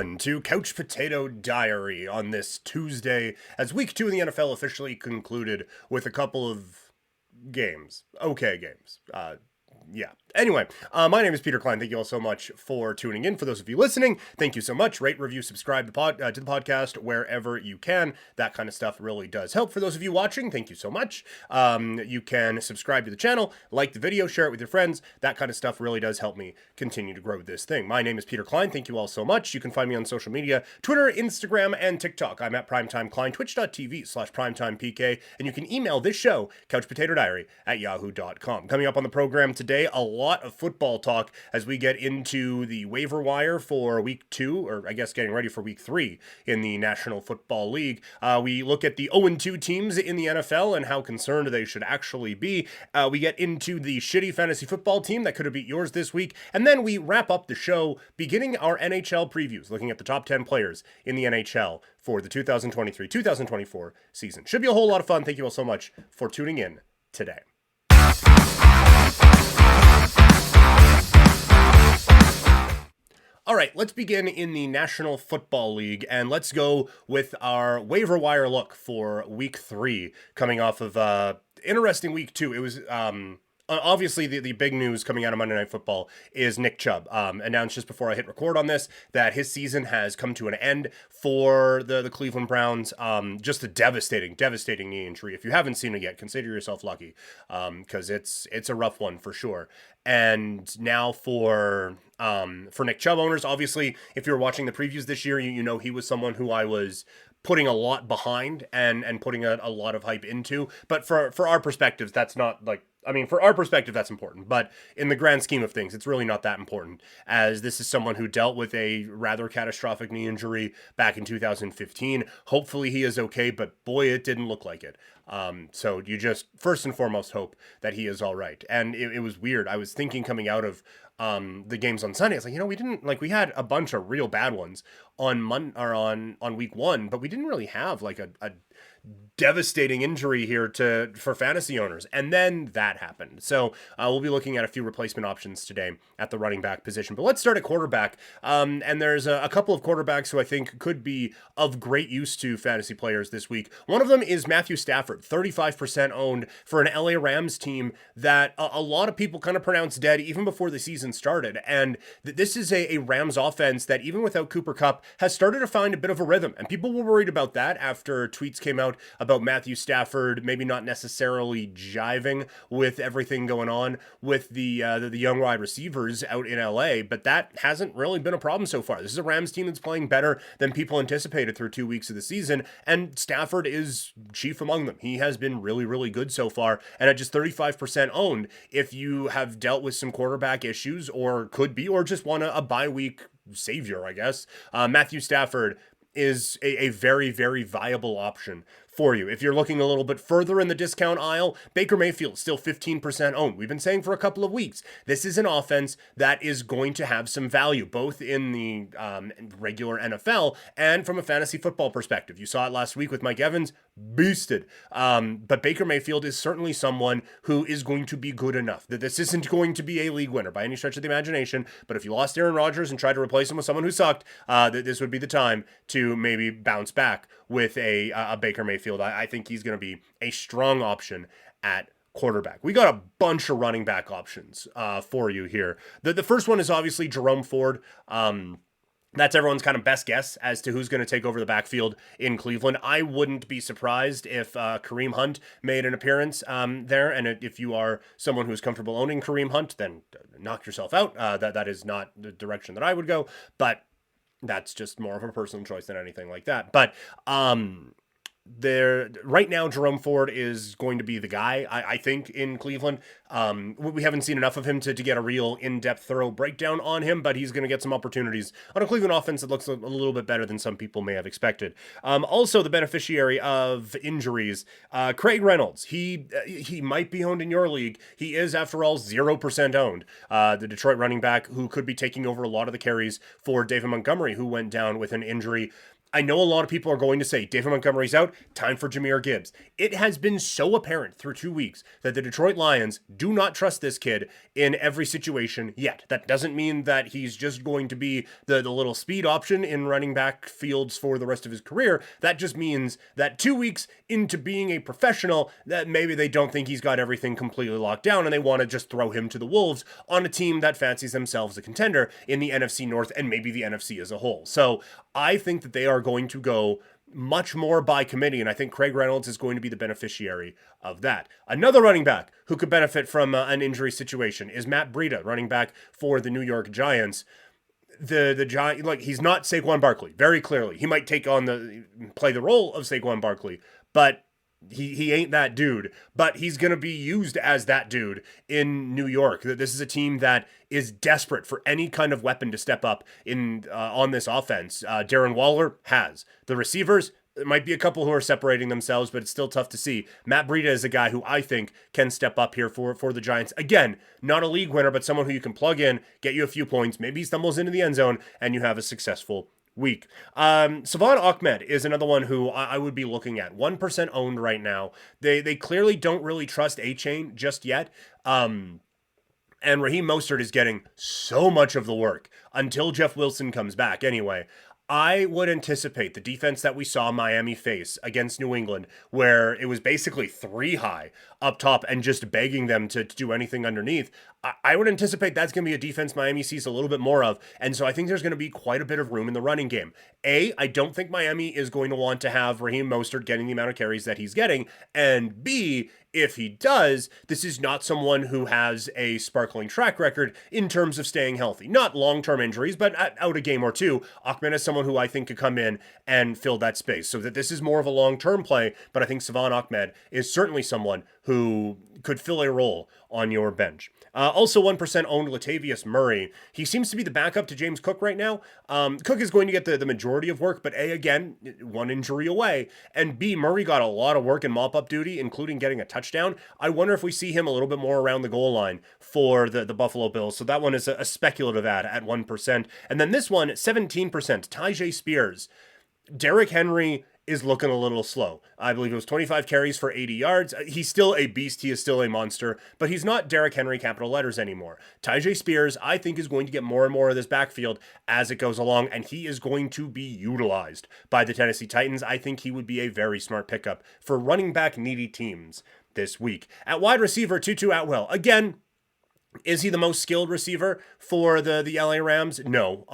Welcome to Couch Potato Diary on this Tuesday, as week 2 in the NFL officially concluded with a couple of games. Okay games. Yeah. Anyway, my name is Peter Klein. Thank you all so much for tuning in. For those of you listening, thank you so much. Rate, review, subscribe to the podcast wherever you can. That kind of stuff really does help. For those of you watching, thank you so much. You can subscribe to the channel, like the video, share it with your friends. That kind of stuff really does help me continue to grow this thing. My name is Peter Klein. Thank you all so much. You can find me on social media, Twitter, Instagram, and TikTok. I'm at Primetime Klein, twitch.tv/primetimepk, and you can email this show, couchpotatodiary@yahoo.com. Coming up on the program today, a lot of football talk as we get into the waiver wire for week 2, or I guess getting ready for week 3 in the National Football League. We look at the 0-2 teams in the NFL and how concerned they should actually be. We get into the shitty fantasy football team that could have beat yours this week, and then we wrap up the show beginning our NHL previews, looking at the top 10 players in the NHL for the 2023-2024 season. Should be a whole lot of fun. Thank you all so much for tuning in today. All right, let's begin in the National Football League, and let's go with our waiver wire look for week 3, coming off of interesting week 2. It was obviously the big news coming out of Monday Night Football is Nick Chubb announced just before I hit record on this that his season has come to an end for the Cleveland Browns. Just a devastating knee injury. If you haven't seen it yet, consider yourself lucky, because it's a rough one for sure. And now for Nick Chubb owners, obviously, if you were watching the previews this year, you know he was someone who I was putting a lot behind and putting a lot of hype into. But for our perspectives, that's not like, I mean, for our perspective, that's important. But in the grand scheme of things, it's really not that important, as this is someone who dealt with a rather catastrophic knee injury back in 2015. Hopefully he is okay, but boy, it didn't look like it. So you just first and foremost hope that he is all right. And it was weird. I was thinking coming out of the games on Sunday, it's like, we had a bunch of real bad ones on week 1, but we didn't really have like a devastating injury here for fantasy owners. And then that happened. So we'll be looking at a few replacement options today at the running back position. But let's start at quarterback. And there's a couple of quarterbacks who I think could be of great use to fantasy players this week. One of them is Matthew Stafford, 35% owned for an LA Rams team that a lot of people kind of pronounced dead even before the season started. And this is a Rams offense that, even without Cooper Kupp, has started to find a bit of a rhythm. And people were worried about that after tweets came out about Matthew Stafford maybe not necessarily jiving with everything going on with the young wide receivers out in LA, but that hasn't really been a problem so far. This is a Rams team that's playing better than people anticipated through 2 weeks of the season, and Stafford is chief among them. He has been really, really good so far, and at just 35% owned, if you have dealt with some quarterback issues or could be, or just want a bye week savior, I guess, Matthew Stafford is a very, very viable option for you. If you're looking a little bit further in the discount aisle, Baker Mayfield still 15% owned. We've been saying for a couple of weeks, this is an offense that is going to have some value, both in the regular NFL and from a fantasy football perspective. You saw it last week with Mike Evans, beasted. But Baker Mayfield is certainly someone who is going to be good enough that this isn't going to be a league winner by any stretch of the imagination. But if you lost Aaron Rodgers and tried to replace him with someone who sucked, this would be the time to maybe bounce back with a Baker Mayfield. I think he's going to be a strong option at quarterback. We got a bunch of running back options for you here. The first one is obviously Jerome Ford. That's everyone's kind of best guess as to who's going to take over the backfield in Cleveland. I wouldn't be surprised if Kareem Hunt made an appearance there. And if you are someone who's comfortable owning Kareem Hunt, then knock yourself out. That is not the direction that I would go. But that's just more of a personal choice than anything like that. But right now, Jerome Ford is going to be the guy, I think, in Cleveland. We haven't seen enough of him to get a real in-depth, thorough breakdown on him, but he's going to get some opportunities on a Cleveland offense that looks a little bit better than some people may have expected. Also, the beneficiary of injuries, Craig Reynolds. He might be owned in your league. He is, after all, 0% owned. The Detroit running back who could be taking over a lot of the carries for David Montgomery, who went down with an injury. I know a lot of people are going to say David Montgomery's out, time for Jahmyr Gibbs. It has been so apparent through 2 weeks that the Detroit Lions do not trust this kid in every situation yet. That doesn't mean that he's just going to be the little speed option in running back fields for the rest of his career. That just means that 2 weeks into being a professional, that maybe they don't think he's got everything completely locked down and they want to just throw him to the Wolves on a team that fancies themselves a contender in the NFC North and maybe the NFC as a whole. So I think that they are going to go much more by committee, and I think Craig Reynolds is going to be the beneficiary of that. Another running back who could benefit from an injury situation is Matt Breida, running back for the New York Giants. The Giant, like, he's not Saquon Barkley, very clearly. He might play the role of Saquon Barkley, but he ain't that dude, but he's going to be used as that dude in New York. This is a team that is desperate for any kind of weapon to step up in on this offense. Darren Waller has. The receivers, there might be a couple who are separating themselves, but it's still tough to see. Matt Breida is a guy who I think can step up here for the Giants. Again, not a league winner, but someone who you can plug in, get you a few points, maybe he stumbles into the end zone, and you have a successful week. Savon Ahmed is another one who I would be looking at. 1% owned right now. They clearly don't really trust A-Chain just yet. And Raheem Mostert is getting so much of the work until Jeff Wilson comes back anyway. I would anticipate the defense that we saw Miami face against New England, where it was basically 3 high up top and just begging them to do anything underneath. I would anticipate that's going to be a defense Miami sees a little bit more of. And so I think there's going to be quite a bit of room in the running game. I don't think Miami is going to want to have Raheem Mostert getting the amount of carries that he's getting. And B, if he does, this is not someone who has a sparkling track record in terms of staying healthy. Not long-term injuries, but out a game or two. Ahmed is someone who I think could come in and fill that space. So that this is more of a long-term play, but I think Savon Ahmed is certainly someone who could fill a role on your bench. Also 1% owned Latavius Murray. He seems to be the backup to James Cook right now. Cook is going to get the majority of work, but A, again, one injury away. And B, Murray got a lot of work in mop-up duty, including getting a touchdown. I wonder if we see him a little bit more around the goal line for the Buffalo Bills. So that one is a speculative ad at 1%. And then this one, 17%, Tyjae Spears. Derrick Henry is looking a little slow. I believe it was 25 carries for 80 yards. He's still a beast. He is still a monster, but he's not Derrick Henry capital letters anymore. Tyjae Spears, I think, is going to get more and more of this backfield as it goes along, and he is going to be utilized by the Tennessee Titans. I think he would be a very smart pickup for running back needy teams this week. At wide receiver, Tutu Atwell. Again, is he the most skilled receiver for the LA Rams? No.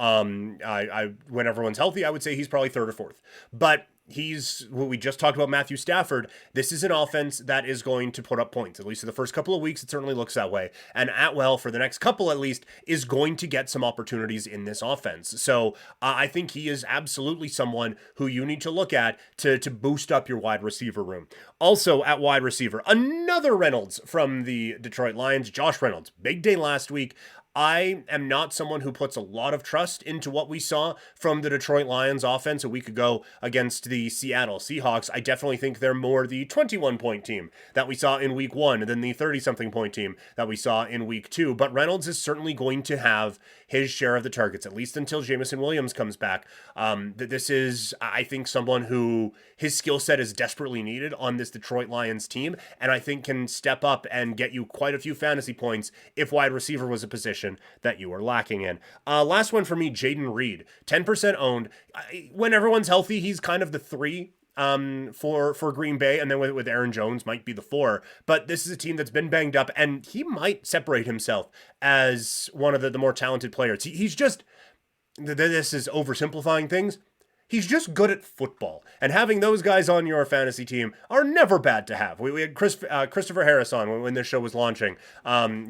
When everyone's healthy, I would say he's probably third or fourth. But he's what we just talked about, Matthew Stafford. This is an offense that is going to put up points. At least in the first couple of weeks, it certainly looks that way. And Atwell, for the next couple at least, is going to get some opportunities in this offense. So I think he is absolutely someone who you need to look at to boost up your wide receiver room. Also at wide receiver, another Reynolds from the Detroit Lions, Josh Reynolds. Big day last week. I am not someone who puts a lot of trust into what we saw from the Detroit Lions offense a week ago against the Seattle Seahawks. I definitely think they're more the 21-point team that we saw in week 1 than the 30-something point team that we saw in week 2. But Reynolds is certainly going to have his share of the targets, at least until Jameson Williams comes back. This is, I think, someone who his skill set is desperately needed on this Detroit Lions team, and I think can step up and get you quite a few fantasy points if wide receiver was a position that you are lacking in. Last one for me, Jaden Reed, 10% owned. When everyone's healthy, he's kind of the 3 for Green Bay, and then with Aaron Jones might be the 4. But this is a team that's been banged up, and he might separate himself as one of the more talented players. He's just, this is oversimplifying things. He's just good at football, and having those guys on your fantasy team are never bad to have. We had Christopher Harris on when this show was launching.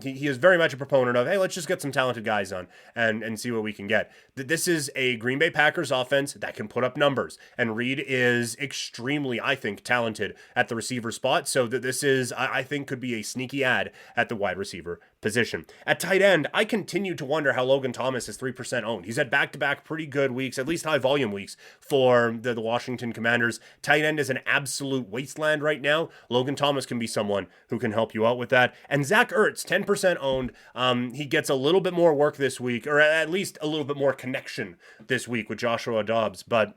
He is very much a proponent of, hey, let's just get some talented guys on and see what we can get. This is a Green Bay Packers offense that can put up numbers, and Reed is extremely, I think, talented at the receiver spot, so that this is, I think, could be a sneaky ad at the wide receiver position. At tight end, I continue to wonder how Logan Thomas is 3% owned. He's had back-to-back pretty good weeks, at least high-volume weeks, for the Washington Commanders. Tight end is an absolute wasteland right now. Logan Thomas can be someone who can help you out with that. And Zach Ertz, 10% owned. He gets a little bit more work this week, or at least a little bit more connection this week with Joshua Dobbs, but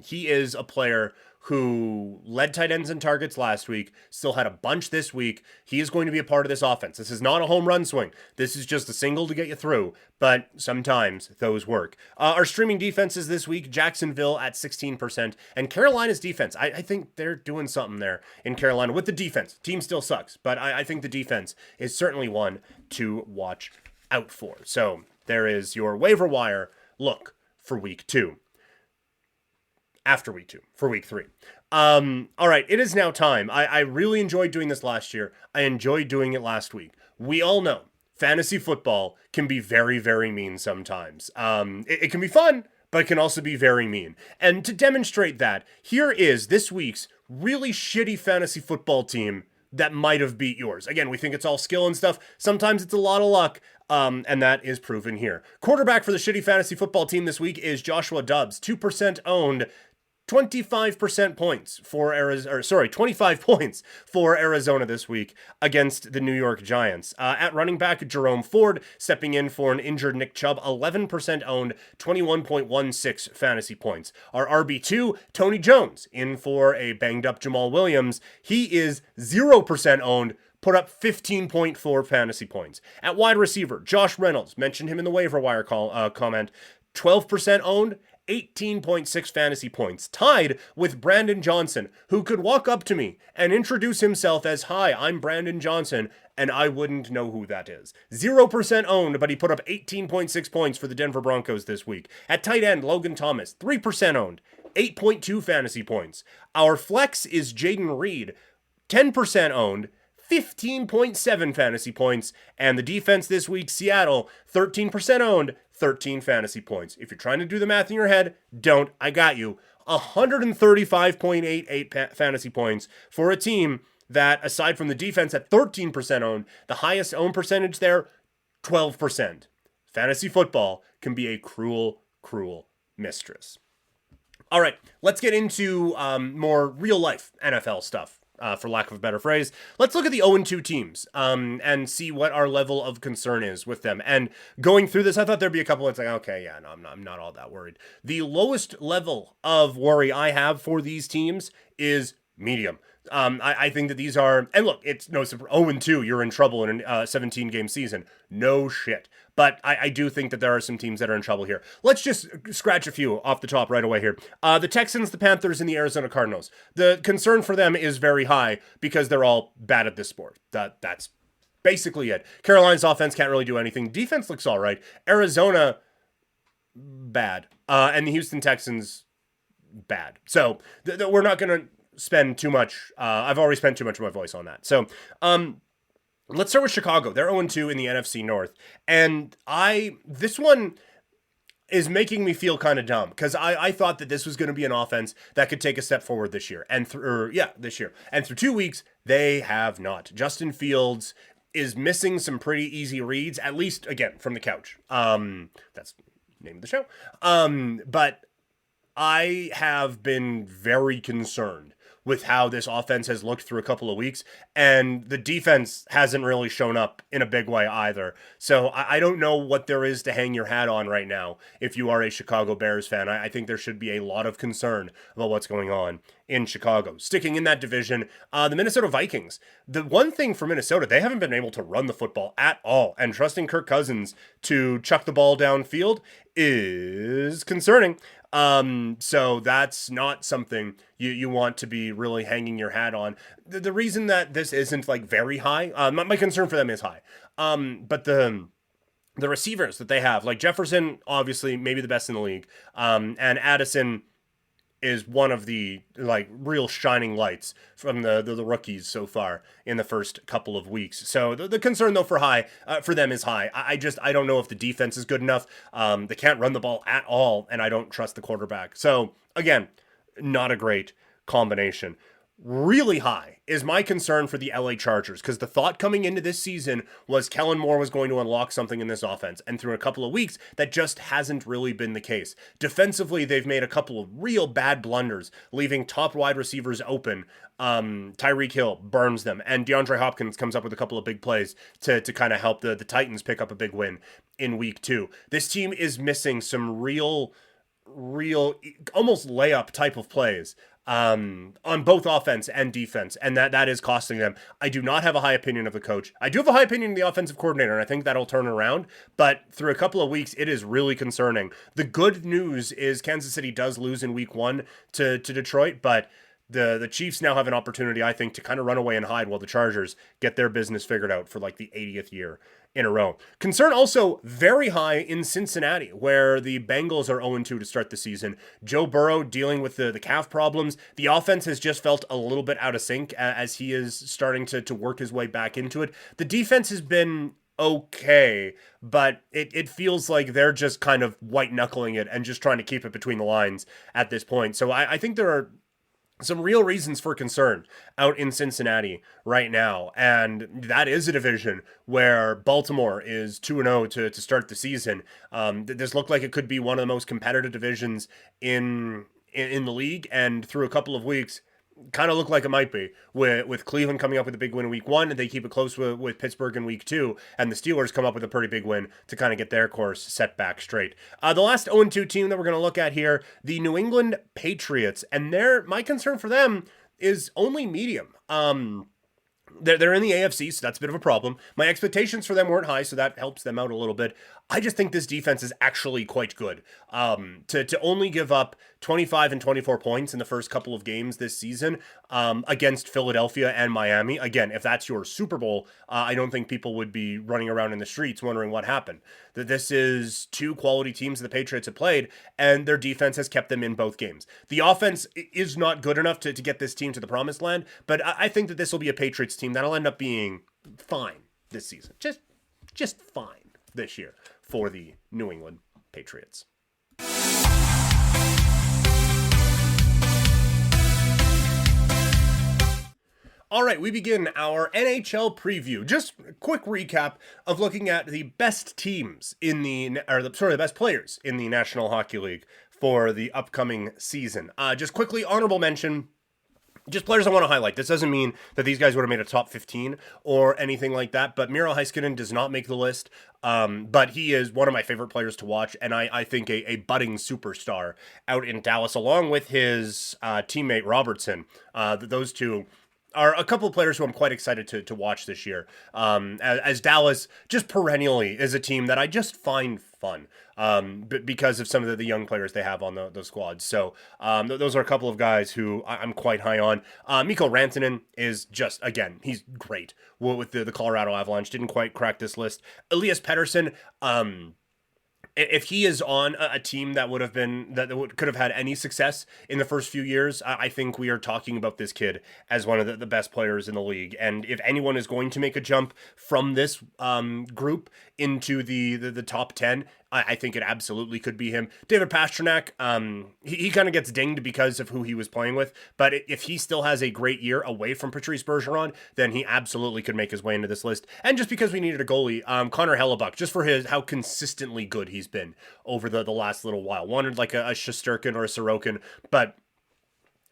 He is a player who led tight ends in targets last week, still had a bunch this week. He is going to be a part of this offense. This is not a home run swing. This is just a single to get you through, but sometimes those work. Our streaming defenses this week, Jacksonville at 16%, and Carolina's defense. I think they're doing something there in Carolina with the defense. Team still sucks, but I think the defense is certainly one to watch out for. So there is your waiver wire look for week 2. After week 2 for week 3. All right, it is now time. I really enjoyed doing this last year. I enjoyed doing it last week. We all know fantasy football can be very, very mean sometimes. It can be fun, but it can also be very mean. And to demonstrate that, here is this week's really shitty fantasy football team that might have beat yours. Again, we think it's all skill and stuff. Sometimes it's a lot of luck. And that is proven here. Quarterback for the shitty fantasy football team this week is Joshua Dobbs, 2% owned, 25 points for Arizona, 25 points for Arizona this week against the New York Giants. At running back, Jerome Ford stepping in for an injured Nick Chubb, 11% owned, 21.16 fantasy points. Our RB2, Tony Jones, in for a banged up Jamal Williams. He is 0% owned, put up 15.4 fantasy points. At wide receiver, Josh Reynolds, mentioned him in the waiver wire comment, 12% owned, 18.6 fantasy points, tied with Brandon Johnson, who could walk up to me and introduce himself as, "Hi, I'm Brandon Johnson," and I wouldn't know who that is. 0% owned, but he put up 18.6 points for the Denver Broncos this week. At tight end, Logan Thomas, 3% owned, 8.2 fantasy points. Our flex is Jaden Reed, 10% owned, 15.7 fantasy points. And the defense this week, Seattle, 13% owned, 13 fantasy points. If you're trying to do the math in your head, don't. I got you. 135.88 fantasy points for a team that, aside from the defense at 13% owned, the highest owned percentage there, 12%. Fantasy football can be a cruel, cruel mistress. All right, let's get into more real-life NFL stuff. For lack of a better phrase, let's look at the 0-2 teams and see what our level of concern is with them. And going through this, I thought there'd be a couple that's like, okay, yeah, no, I'm not all that worried. The lowest level of worry I have for these teams is medium. I think that these are, and look, it's no 0-2, you're in trouble in a 17-game season. No shit. But I do think that there are some teams that are in trouble here. Let's just scratch a few off the top right away here. The Texans, the Panthers, and the Arizona Cardinals. The concern for them is very high because they're all bad at this sport. That's basically it. Carolina's offense can't really do anything. Defense looks all right. Arizona, bad. And the Houston Texans, bad. So we're not going to spend too much. I've already spent too much of my voice on that. So, let's start with Chicago. They're 0-2 in the NFC North. And this one is making me feel kind of dumb because I thought that this was going to be an offense that could take a step forward this year. This year. And through 2 weeks, they have not. Justin Fields is missing some pretty easy reads, at least, again, from the couch. That's the name of the show. But I have been very concerned with how this offense has looked through a couple of weeks, and the defense hasn't really shown up in a big way either. So I don't know what there is to hang your hat on right now if you are a Chicago Bears fan. I think there should be a lot of concern about what's going on in Chicago. Sticking in that division, the Minnesota Vikings. The one thing for Minnesota, they haven't been able to run the football at all, and trusting Kirk Cousins to chuck the ball downfield is concerning. So that's not something you want to be really hanging your hat on. The reason that this isn't like very high, my concern for them is high. But the receivers that they have, like Jefferson, obviously maybe the best in the league. And Addison is one of the like real shining lights from the rookies so far in the first couple of weeks. So the concern though for them is high. I don't know if the defense is good enough. They can't run the ball at all, and I don't trust the quarterback. So again, not a great combination. Really high is my concern for the LA Chargers, because the thought coming into this season was Kellen Moore was going to unlock something in this offense, and through a couple of weeks, that just hasn't really been the case. Defensively, they've made a couple of real bad blunders, leaving top wide receivers open. Tyreek Hill burns them, and DeAndre Hopkins comes up with a couple of big plays to kind of help the Titans pick up a big win in week 2. This team is missing some real real, almost layup type of plays on both offense and defense, and that is costing them. I do not have a high opinion of the coach. I do have a high opinion of the offensive coordinator, and I think that'll turn around. But through a couple of weeks, it is really concerning. The good news is Kansas City does lose in week 1 to Detroit, but the Chiefs now have an opportunity, I think, to kind of run away and hide while the Chargers get their business figured out for like the 80th year in a row. Concern also very high in Cincinnati, where the Bengals are 0-2 to start the season. Joe Burrow dealing with the calf problems. The offense has just felt a little bit out of sync as he is starting to work his way back into it. The defense has been okay, but it feels like they're just kind of white-knuckling it and just trying to keep it between the lines at this point. So I think there are some real reasons for concern out in Cincinnati right now. And that is a division where Baltimore is 2-0 to start the season. This looked like it could be one of the most competitive divisions in the league. And through a couple of weeks, kind of look like it might be, with Cleveland coming up with a big win in week 1, and they keep it close with Pittsburgh in week 2, and the Steelers come up with a pretty big win to kind of get their course set back straight. The last 0-2 team that we're going to look at here, the New England Patriots, and my concern for them is only medium. They're in the AFC, so that's a bit of a problem. My expectations for them weren't high, so that helps them out a little bit. I just think this defense is actually quite good. To only give up 25 and 24 points in the first couple of games this season against Philadelphia and Miami. Again, if that's your Super Bowl, I don't think people would be running around in the streets wondering what happened. That this is two quality teams the Patriots have played, and their defense has kept them in both games. The offense is not good enough to get this team to the promised land, but I think that this will be a Patriots team that'll end up being fine this season. Just fine this year for the New England Patriots. All right, we begin our NHL preview. Just a quick recap of looking at the best teams the best players in the National Hockey League for the upcoming season. Just quickly, honorable mention. Just players I want to highlight. This doesn't mean that these guys would have made a top 15 or anything like that, but Miro Heiskanen does not make the list, but he is one of my favorite players to watch, and I think a budding superstar out in Dallas, along with his teammate Robertson. Those two are a couple of players who I'm quite excited to watch this year, as Dallas just perennially is a team that I just find fun because of some of the young players they have on the squad. So those are a couple of guys who I'm quite high on. Mikko Rantanen is just, again, he's great with the Colorado Avalanche. Didn't quite crack this list. Elias Pettersson, if he is on a team that could have had any success in the first few years, I think we are talking about this kid as one of the best players in the league. And if anyone is going to make a jump from this group into the top 10, I think it absolutely could be him. David Pastrnak, he kind of gets dinged because of who he was playing with, but if he still has a great year away from Patrice Bergeron, then he absolutely could make his way into this list. And just because we needed a goalie, Connor Hellebuck, just for how consistently good he's been over the last little while. Wanted like a Shesterkin or a Sorokin, but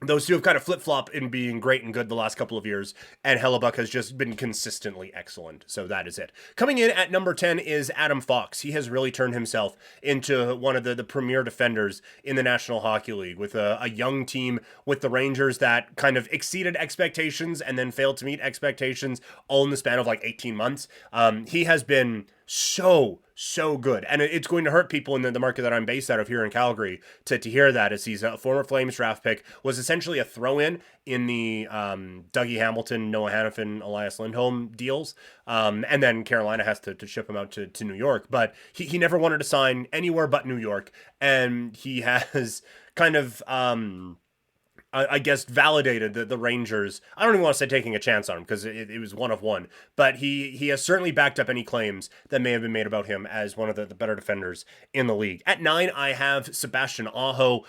those two have kind of flip-flop in being great and good the last couple of years, and Hellebuck has just been consistently excellent, so that is it. Coming in at number 10 is Adam Fox. He has really turned himself into one of the premier defenders in the National Hockey League, with a young team with the Rangers that kind of exceeded expectations and then failed to meet expectations all in the span of like 18 months. He has been so good, and it's going to hurt people in the market that I'm based out of here in Calgary to hear that, as he's a former Flames draft pick, was essentially a throw-in in the Dougie Hamilton, Noah Hannafin, Elias Lindholm deals, and then Carolina has to ship him out to New York, but he never wanted to sign anywhere but New York, and he has kind of I guess validated the Rangers. I don't even want to say taking a chance on him, because it was one of one, but he has certainly backed up any claims that may have been made about him as one of the better defenders in the league. At 9, I have Sebastian Aho.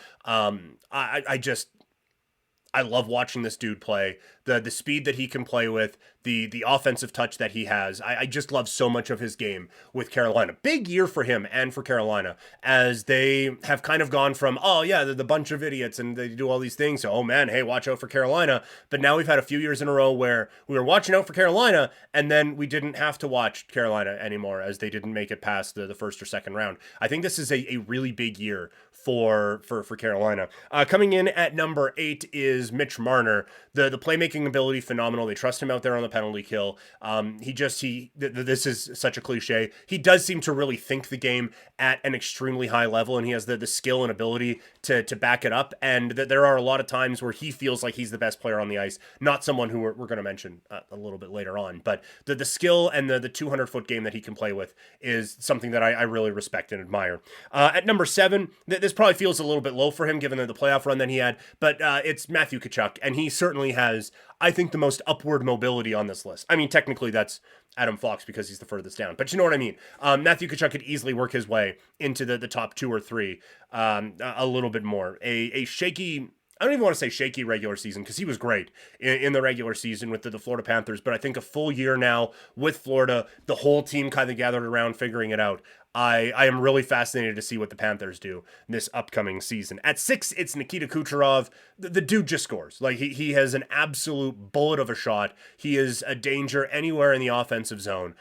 I love watching this dude play. The speed that he can play with, the offensive touch that he has. I just love so much of his game with Carolina. Big year for him and for Carolina, as they have kind of gone from, oh yeah, they're the bunch of idiots and they do all these things, so oh man, hey, watch out for Carolina. But now we've had a few years in a row where we were watching out for Carolina, and then we didn't have to watch Carolina anymore, as they didn't make it past the first or second round. I think this is a really big year for Carolina. Coming in at number 8 is Mitch Marner. The playmaking ability, phenomenal. They trust him out there on the penalty kill. This is such a cliche. He does seem to really think the game at an extremely high level, and he has the skill and ability to back it up. And there are a lot of times where he feels like he's the best player on the ice, not someone who we're going to mention a little bit later on. But the skill and the 200-foot game that he can play with is something that I really respect and admire. At number 7, this probably feels a little bit low for him given the playoff run that he had, but it's Matthew Tkachuk, and he certainly has, I think, the most upward mobility on this list. I mean, technically that's Adam Fox because he's the furthest down, but you know what I mean. Matthew Tkachuk could easily work his way into the top 2 or 3 a little bit more. A shaky, I don't even want to say shaky regular season because he was great in the regular season with the Florida Panthers, but I think a full year now with Florida, the whole team kind of gathered around figuring it out. I am really fascinated to see what the Panthers do this upcoming season. At 6, it's Nikita Kucherov. The dude just scores. Like, he has an absolute bullet of a shot. He is a danger anywhere in the offensive zone.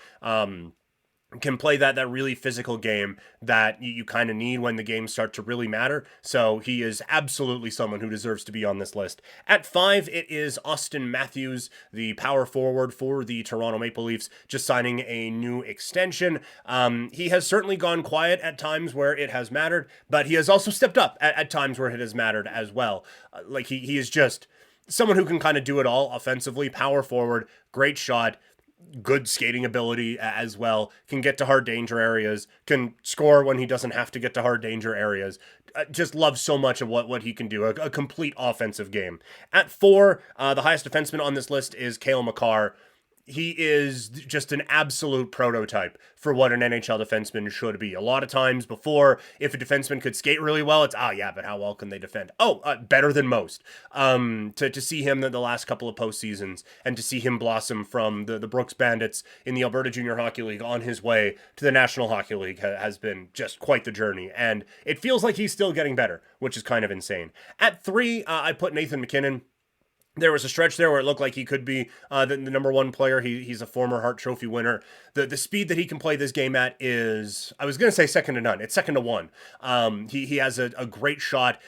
Can play that really physical game that you kind of need when the games start to really matter. So he is absolutely someone who deserves to be on this list. At 5, it is Austin Matthews, the power forward for the Toronto Maple Leafs, just signing a new extension. He has certainly gone quiet at times where it has mattered, but he has also stepped up at times where it has mattered as well. He is just someone who can kind of do it all offensively, power forward, great shot, good skating ability as well, can get to hard danger areas, can score when he doesn't have to get to hard danger areas. Just love so much of what he can do, a complete offensive game. At 4, the highest defenseman on this list is Cale Makar. He is just an absolute prototype for what an NHL defenseman should be. A lot of times before, if a defenseman could skate really well, it's, but how well can they defend? Better than most. To see him in the last couple of postseasons and to see him blossom from the Brooks Bandits in the Alberta Junior Hockey League on his way to the National Hockey League has been just quite the journey. And it feels like he's still getting better, which is kind of insane. At 3, I put Nathan MacKinnon. There was a stretch there where it looked like he could be the number 1 player. He's a former Hart Trophy winner. The speed that he can play this game at is, I was going to say second to none. It's second to 1. He has a great shot.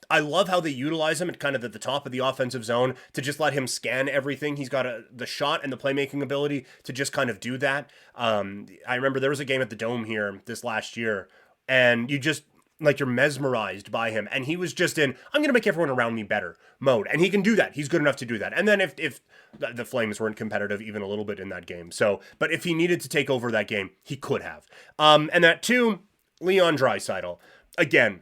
I love how they utilize him at kind of at the top of the offensive zone to just let him scan everything. He's got the shot and the playmaking ability to just kind of do that. I remember there was a game at the Dome here this last year, and you're mesmerized by him. And he was just in, I'm going to make everyone around me better mode. And he can do that. He's good enough to do that. And then if the Flames weren't competitive even a little bit in that game. But if he needed to take over that game, he could have. And at 2, Leon Draisaitl. Again,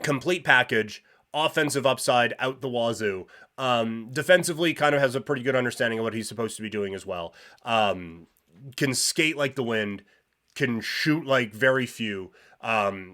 complete package, offensive upside out the wazoo. Defensively kind of has a pretty good understanding of what he's supposed to be doing as well. Can skate like the wind, can shoot like very few.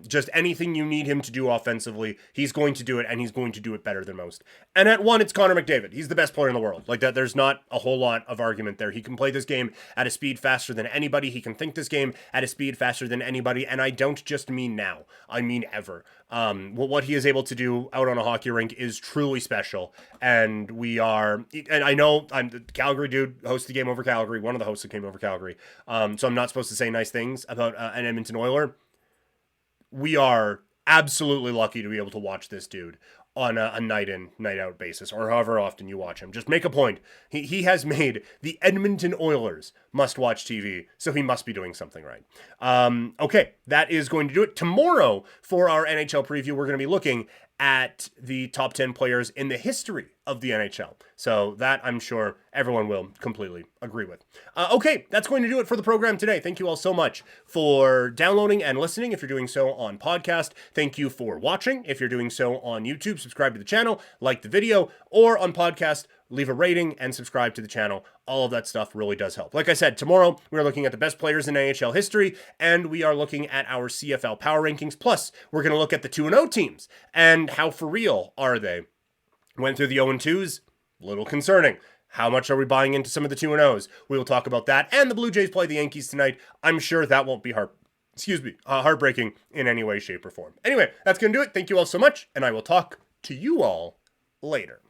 Just anything you need him to do offensively, he's going to do it, and he's going to do it better than most. And at 1, it's Connor McDavid. He's the best player in the world. Like that, there's not a whole lot of argument there. He can play this game at a speed faster than anybody. He can think this game at a speed faster than anybody, and I don't just mean now. I mean ever. What he is able to do out on a hockey rink is truly special, and I know I'm the Calgary dude, host the Game Over Calgary, one of the hosts of Game Over Calgary, so I'm not supposed to say nice things about an Edmonton Oiler. We are absolutely lucky to be able to watch this dude on a night in, night out basis, or however often you watch him. Just make a point. He has made the Edmonton Oilers must-watch TV, so he must be doing something right. Okay, that is going to do it. Tomorrow, for our NHL preview, we're going to be looking at the top 10 players in the history of the NHL. So that, I'm sure, everyone will completely agree with. Okay, that's going to do it for the program today. Thank you all so much for downloading and listening if you're doing so on podcast. Thank you for watching if you're doing so on YouTube. Subscribe to the channel, like the video, or on podcast, leave a rating and subscribe to the channel. All of that stuff really does help. Like I said, tomorrow we're looking at the best players in AHL history, and we are looking at our CFL power rankings. Plus, we're going to look at the 2-0 teams and how for real are they. Went through the 0-2s, little concerning. How much are we buying into some of the 2-0s? We will talk about that. And the Blue Jays play the Yankees tonight. I'm sure that won't be heartbreaking in any way, shape, or form. Anyway, that's going to do it. Thank you all so much, and I will talk to you all later.